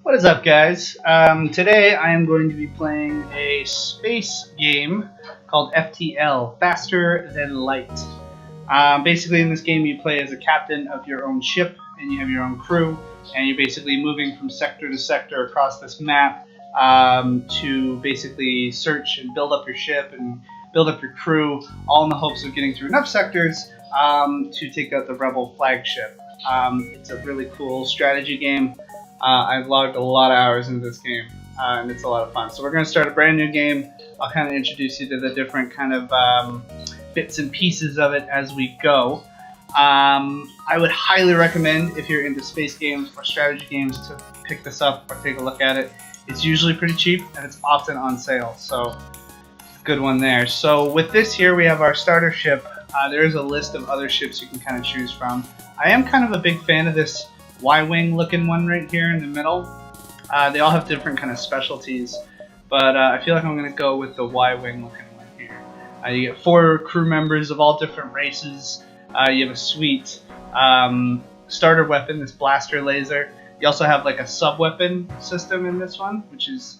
What is up, guys? Today I am going to be playing a space game called FTL, Faster Than Light. Basically, in this game you play as a captain of your own ship, and you have your own crew, and you're basically moving from sector to sector across this map to basically search and build up your ship and build up your crew, all in the hopes of getting through enough sectors to take out the rebel flagship. It's a really cool strategy game. I've logged a lot of hours into this game, and it's a lot of fun. So we're going to start a brand new game. I'll kind of introduce you to the different kind of bits and pieces of it as we go. I would highly recommend, if you're into space games or strategy games, to pick this up or take a look at it. It's usually pretty cheap, and it's often on sale, so good one there. So with this here, we have our starter ship. There is a list of other ships you can kind of choose from. I am kind of a big fan of this Y-wing looking one right here in the middle. They all have different kind of specialties, but I feel like I'm going to go with the Y-wing looking one here. You get 4 crew members of all different races. You have a sweet starter weapon, this blaster laser. You also have like a sub-weapon system in this one, which is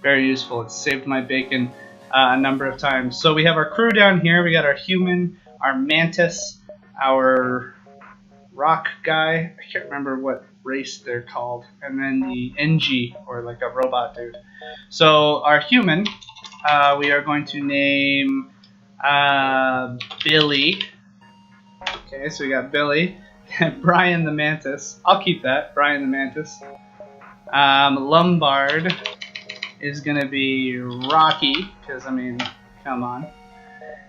very useful. It's saved my bacon a number of times. So we have our crew down here. We got our human, our mantis, our rock guy, I can't remember what race they're called, and then the NG, or like a robot dude. So our human, we are going to name Billy. Okay, so we got Billy. Brian the Mantis, I'll keep that, Brian the Mantis. Lombard is going to be Rocky, because I mean, come on.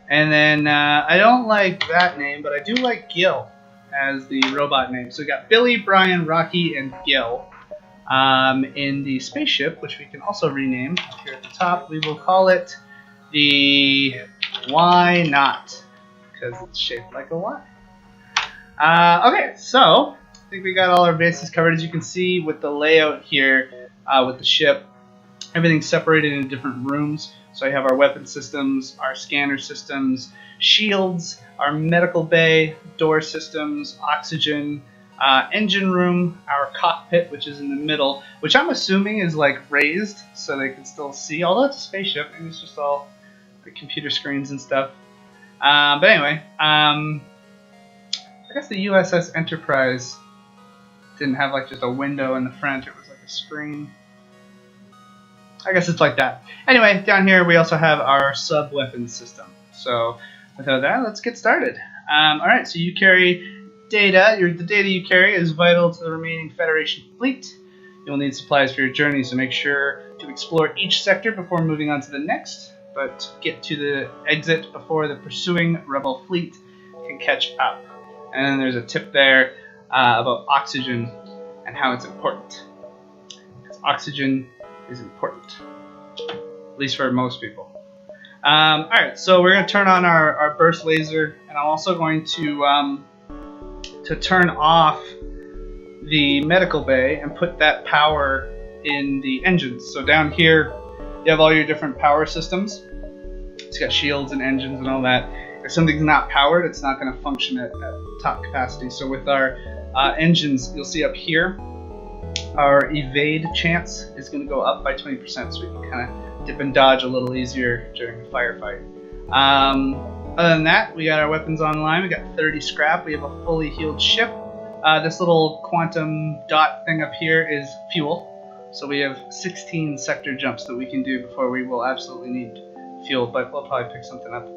And then I don't like that name, but I do like Gil as the robot name. So we got Billy, Brian, Rocky, and Gil. In the spaceship, which we can also rename up here at the top, we will call it the Why Not, because it's shaped like a Y. Okay, so I think we got all our bases covered. As you can see with the layout here with the ship, everything's separated into different rooms. So I have our weapon systems, our scanner systems, shields, our medical bay, door systems, oxygen, engine room, our cockpit, which is in the middle, which I'm assuming is like raised so they can still see, although it's a spaceship and it's just all the computer screens and stuff. But anyway, I guess the USS Enterprise didn't have like just a window in the front, it was like a screen. I guess it's like that. Anyway, down here we also have our sub-weapon system. So without that, let's get started. Alright, so you carry data. The data you carry is vital to the remaining Federation fleet. You'll need supplies for your journey, so make sure to explore each sector before moving on to the next, but get to the exit before the pursuing rebel fleet can catch up. And then there's a tip there about oxygen and how it's important. Because oxygen is important, at least for most people. Alright, so we're going to turn on our burst laser, and I'm also going to turn off the medical bay and put that power in the engines. So down here you have all your different power systems. It's got shields and engines and all that. If something's not powered, it's not going to function at top capacity. So with our engines, you'll see up here, our evade chance is going to go up by 20%, so we can kind of dip and dodge a little easier during the firefight. Other than that, we got our weapons online. We got 30 scrap. We have a fully healed ship. This little quantum dot thing up here is fuel. So we have 16 sector jumps that we can do before we will absolutely need fuel, but we'll probably pick something up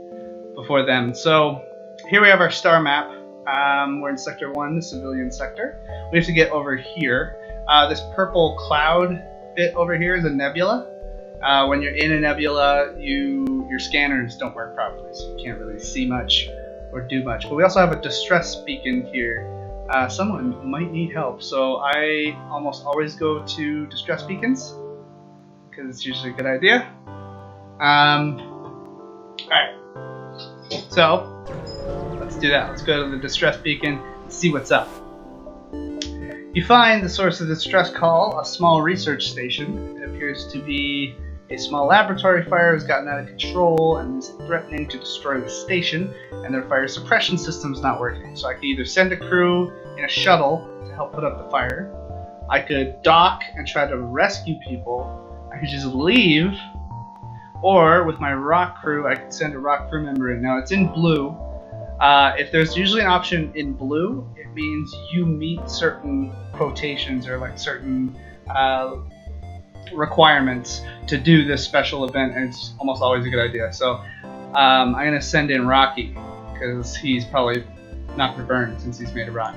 before then. So here we have our star map. We're in Sector 1, the civilian sector. We have to get over here. This purple cloud bit over here is a nebula. When you're in a nebula, your scanners don't work properly, so you can't really see much or do much. But we also have a distress beacon here. Someone might need help, so I almost always go to distress beacons because it's usually a good idea. Alright, so let's do that. Let's go to the distress beacon and see what's up. You find the source of the distress call, a small research station. It appears to be a small laboratory fire has gotten out of control and is threatening to destroy the station, and their fire suppression system's not working. So I can either send a crew in a shuttle to help put out the fire, I could dock and try to rescue people. I could just leave. Or with my rock crew, I could send a rock crew member in. Now it's in blue. If there's usually an option in blue, it means you meet certain quotations or like certain requirements to do this special event, and it's almost always a good idea. So I'm going to send in Rocky, because he's probably not going to burn since he's made of rock.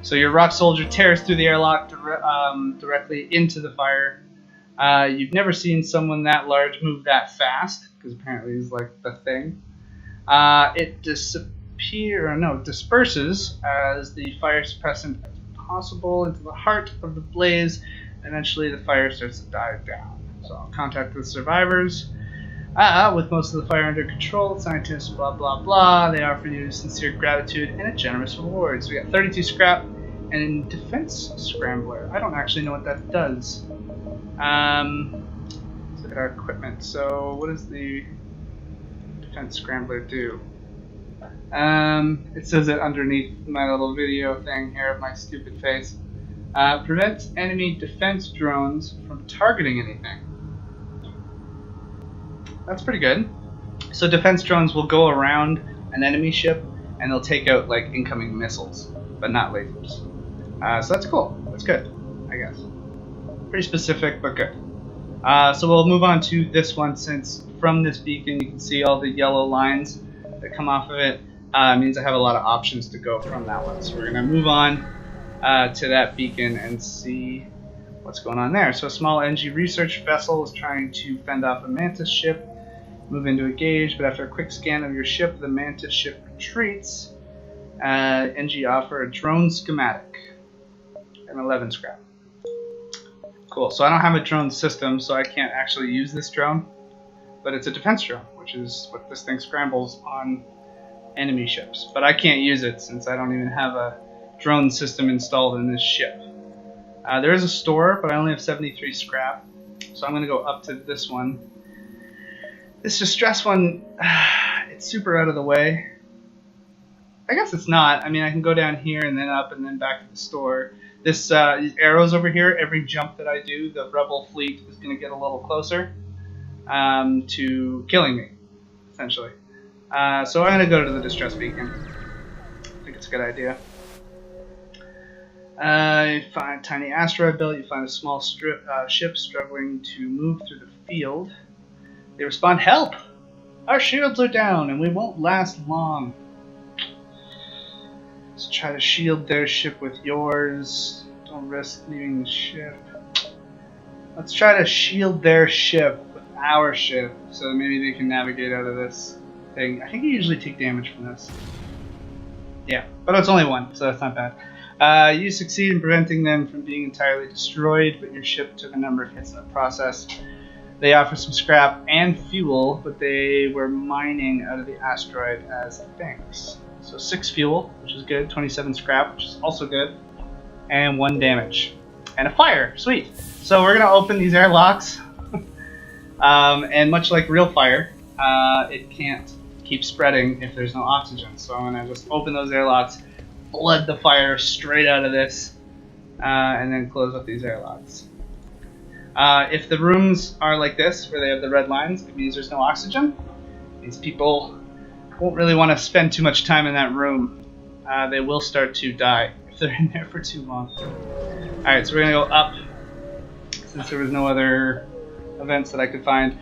So your rock soldier tears through the airlock directly into the fire. You've never seen someone that large move that fast, because apparently he's like the thing. It disperses as the fire suppressant as possible into the heart of the blaze. Eventually the fire starts to die down. So I'll contact the survivors. With most of the fire under control, scientists, blah blah blah, they offer you sincere gratitude and a generous reward. So we got 32 scrap and defense scrambler. I don't actually know what that does. Let's look at our equipment. So what does the defense scrambler do? It says it underneath my little video thing here of my stupid face. Prevents enemy defense drones from targeting anything. That's pretty good. So defense drones will go around an enemy ship and they'll take out like incoming missiles, but not lasers. So that's cool. That's good, I guess. Pretty specific, but good. So we'll move on to this one, since from this beacon you can see all the yellow lines that come off of it. It means I have a lot of options to go from that one. So we're going to move on to that beacon and see what's going on there. So a small NG research vessel is trying to fend off a Mantis ship. Move into a gauge, but after a quick scan of your ship, the Mantis ship retreats. NG offer a drone schematic and 11 scrap. Cool. So I don't have a drone system, so I can't actually use this drone, but it's a defense drone, which is what this thing scrambles on enemy ships. But I can't use it since I don't even have a drone system installed in this ship. There is a store, but I only have 73 scrap, so I'm going to go up to this one. This distress one, it's super out of the way. I guess it's not. I mean, I can go down here and then up and then back to the store. This arrows over here, every jump that I do, the rebel fleet is going to get a little closer to killing me, essentially. So I'm going to go to the distress beacon. I think it's a good idea. You find a tiny asteroid belt. You find a small ship struggling to move through the field. They respond, "Help! Our shields are down and we won't last long." So try to shield their ship with yours. Don't risk leaving the ship. Let's try to shield their ship with our ship so that maybe they can navigate out of this thing. I think you usually take damage from this. Yeah, but it's only one, so that's not bad. You succeed in preventing them from being entirely destroyed, but your ship took a number of hits in the process. They offer some scrap and fuel, but they were mining out of the asteroid as thanks. So 6 fuel, which is good, 27 scrap, which is also good, and 1 damage. And a fire, sweet. So we're going to open these airlocks, and much like real fire, it can't keep spreading if there's no oxygen. So I'm going to just open those airlocks, flood the fire straight out of this, and then close up these airlocks. If the rooms are like this, where they have the red lines, it means there's no oxygen. These people won't really want to spend too much time in that room. They will start to die if they're in there for too long. Alright, so we're going to go up, since there was no other events that I could find.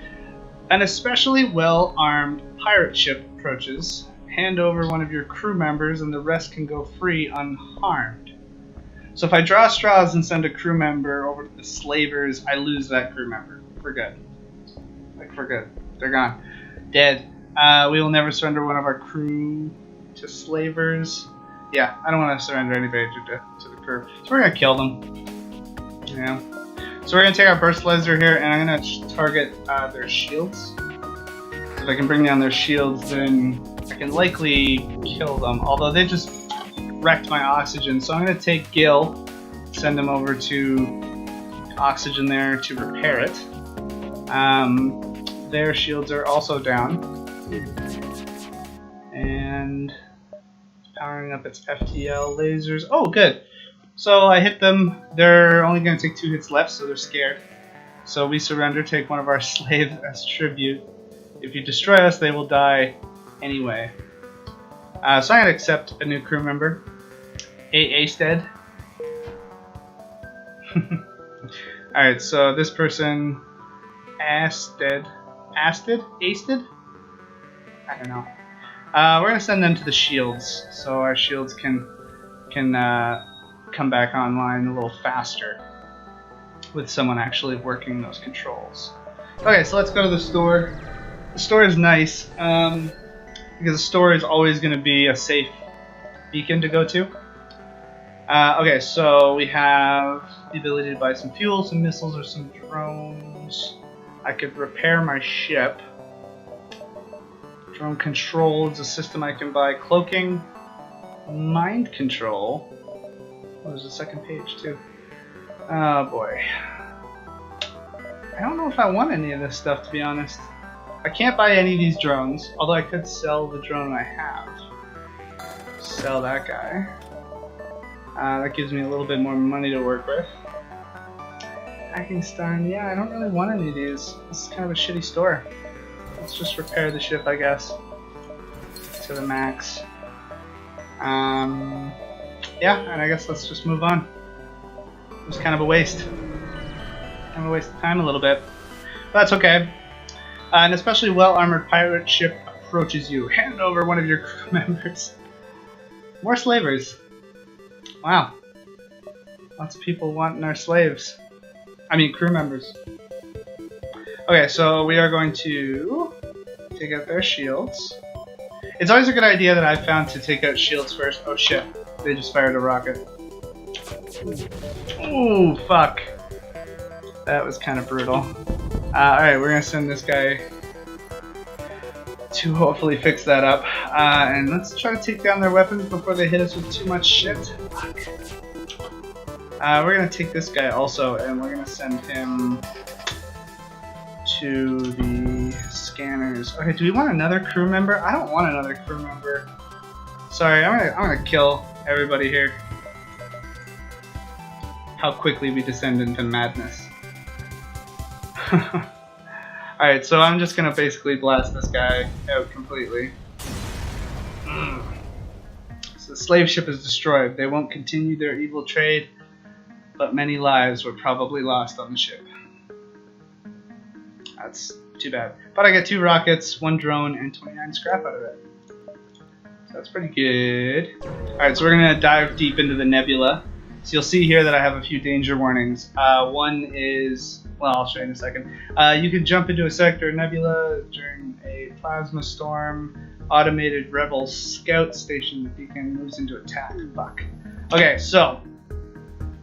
An especially well-armed pirate ship approaches. Hand over one of your crew members and the rest can go free unharmed. So if I draw straws and send a crew member over to the slavers, I lose that crew member. For good. Like, for good. They're gone. Dead. We will never surrender one of our crew to slavers. Yeah, I don't want to surrender anybody to the crew. So we're going to kill them. Yeah. So we're going to take our burst laser here, and I'm going to target their shields. If I can bring down their shields, then I can likely kill them. Although they just wrecked my oxygen, so I'm going to take Gil, send him over to oxygen there to repair it. Their shields are also down, and powering up its FTL lasers. Oh, good. So I hit them. They're only going to take 2 hits left, so they're scared. So we surrender, take one of our slaves as tribute. If you destroy us, they will die anyway. So I'm going to accept a new crew member. Asted. Alright, so this person... Asted? I don't know. We're going to send them to the shields, so our shields can come back online a little faster with someone actually working those controls. Okay, so let's go to the store. The store is nice because the store is always going to be a safe beacon to go to. Okay, so we have the ability to buy some fuel, some missiles, or some drones. I could repair my ship. Drone control is a system I can buy. Cloaking, mind control. Oh, there's a second page too. Oh boy. I don't know if I want any of this stuff, to be honest. I can't buy any of these drones, although I could sell the drone I have. Sell that guy. That gives me a little bit more money to work with. Hackenstein, yeah, I don't really want any of these. This is kind of a shitty store. Let's just repair the ship, I guess. To the max. Yeah, and I guess let's just move on. It was kind of a waste. Kind of a waste of time a little bit. But that's okay. An especially well-armored pirate ship approaches you. Hand over one of your crew members. More slavers. Wow. Lots of people wanting our slaves. I mean, crew members. Okay, so we are going to take out their shields. It's always a good idea that I've found to take out shields first. Oh shit, they just fired a rocket. Ooh, fuck. That was kind of brutal. Alright, we're gonna send this guy to hopefully fix that up. And let's try to take down their weapons before they hit us with too much shit. Fuck. We're gonna take this guy also, and we're gonna send him to the scanners. Okay, do we want another crew member? I don't want another crew member. Sorry, I'm gonna kill everybody here. How quickly we descend into madness. Alright, so I'm just gonna basically blast this guy out completely. So the slave ship is destroyed. They won't continue their evil trade, but many lives were probably lost on the ship. That's too bad. But I get 2 rockets, 1 drone, and 29 scrap out of it. So that's pretty good. Alright, so we're going to dive deep into the nebula. So you'll see here that I have a few danger warnings. One is, well, I'll show you in a second. You can jump into a sector nebula during a plasma storm. Automated rebel scout station. The beacon moves into attack. Fuck. Okay, so.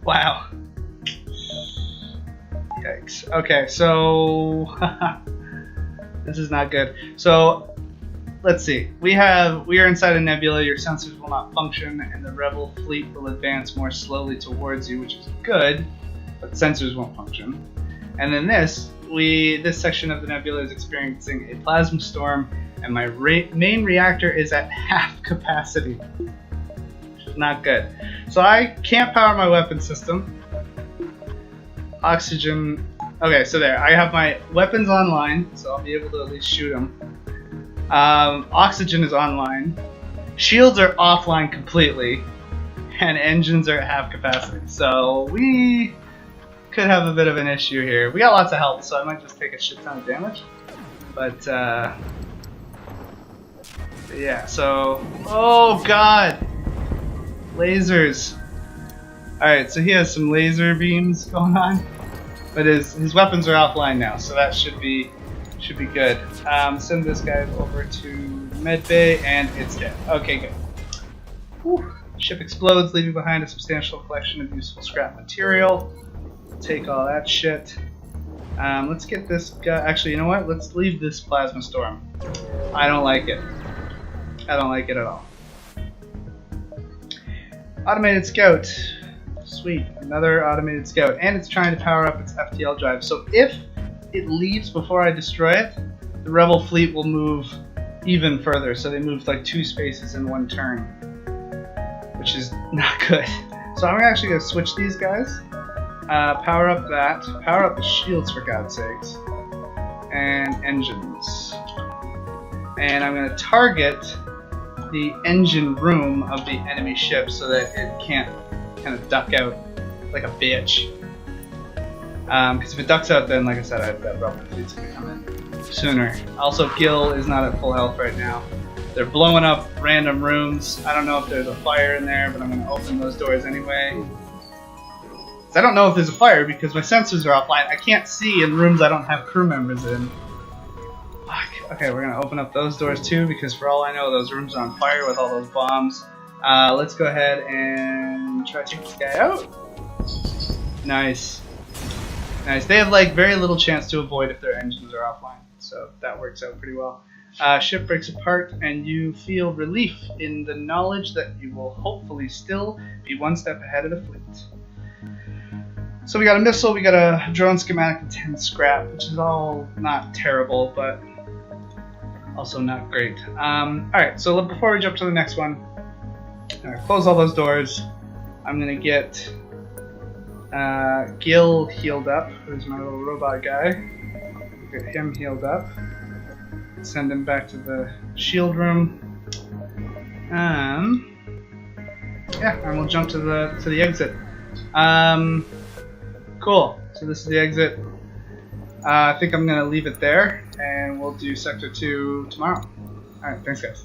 Wow. Yikes. Okay, so this is not good. So let's see. We are inside a nebula. Your sensors will not function, and the rebel fleet will advance more slowly towards you, which is good, but sensors won't function. And then this section of the nebula is experiencing a plasma storm, and my main reactor is at half capacity, which is not good. So I can't power my weapon system. Oxygen. Okay, so there. I have my weapons online, so I'll be able to at least shoot them. Oxygen is online. Shields are offline completely, and engines are at half capacity. So we could have a bit of an issue here. We got lots of health, so I might just take a shit ton of damage. But yeah. So oh god, lasers. Alright, so he has some laser beams going on, but his weapons are offline now, so that should be good. Send this guy over to medbay, and it's dead. Okay, good. Whew. Ship explodes, leaving behind a substantial collection of useful scrap material. Take all that shit. Let's get this guy. Actually, you know what? Let's leave this plasma storm. I don't like it. I don't like it at all. Automated scout. Sweet, another automated scout, and it's trying to power up its FTL drive. So if it leaves before I destroy it, the rebel fleet will move even further. So they moved like 2 spaces in 1 turn, which is not good. So I'm actually going to switch these guys. Power up that. Power up the shields, for God's sakes. And engines. And I'm going to target the engine room of the enemy ship so that it can't kind of duck out like a bitch. Because if it ducks out, then, like I said, I bet rubber fleet's going to come in sooner. Also, Gil is not at full health right now. They're blowing up random rooms. I don't know if there's a fire in there, but I'm going to open those doors anyway. I don't know if there's a fire because my sensors are offline. I can't see in rooms I don't have crew members in. Fuck. Okay, we're going to open up those doors too because for all I know, those rooms are on fire with all those bombs. Let's go ahead and try to take this guy out. Nice. Nice. They have like very little chance to avoid if their engines are offline, so that works out pretty well. Ship breaks apart and you feel relief in the knowledge that you will hopefully still be one step ahead of the fleet. So we got a missile, we got a drone schematic and 10 scrap, which is all not terrible, but also not great. Alright, so before we jump to the next one, close all those doors. I'm going to get Gil healed up, who's my little robot guy. Get him healed up. Send him back to the shield room. Yeah, and we'll jump to the exit. Cool. So this is the exit. I think I'm gonna leave it there, and we'll do Sector 2 tomorrow. All right, thanks guys.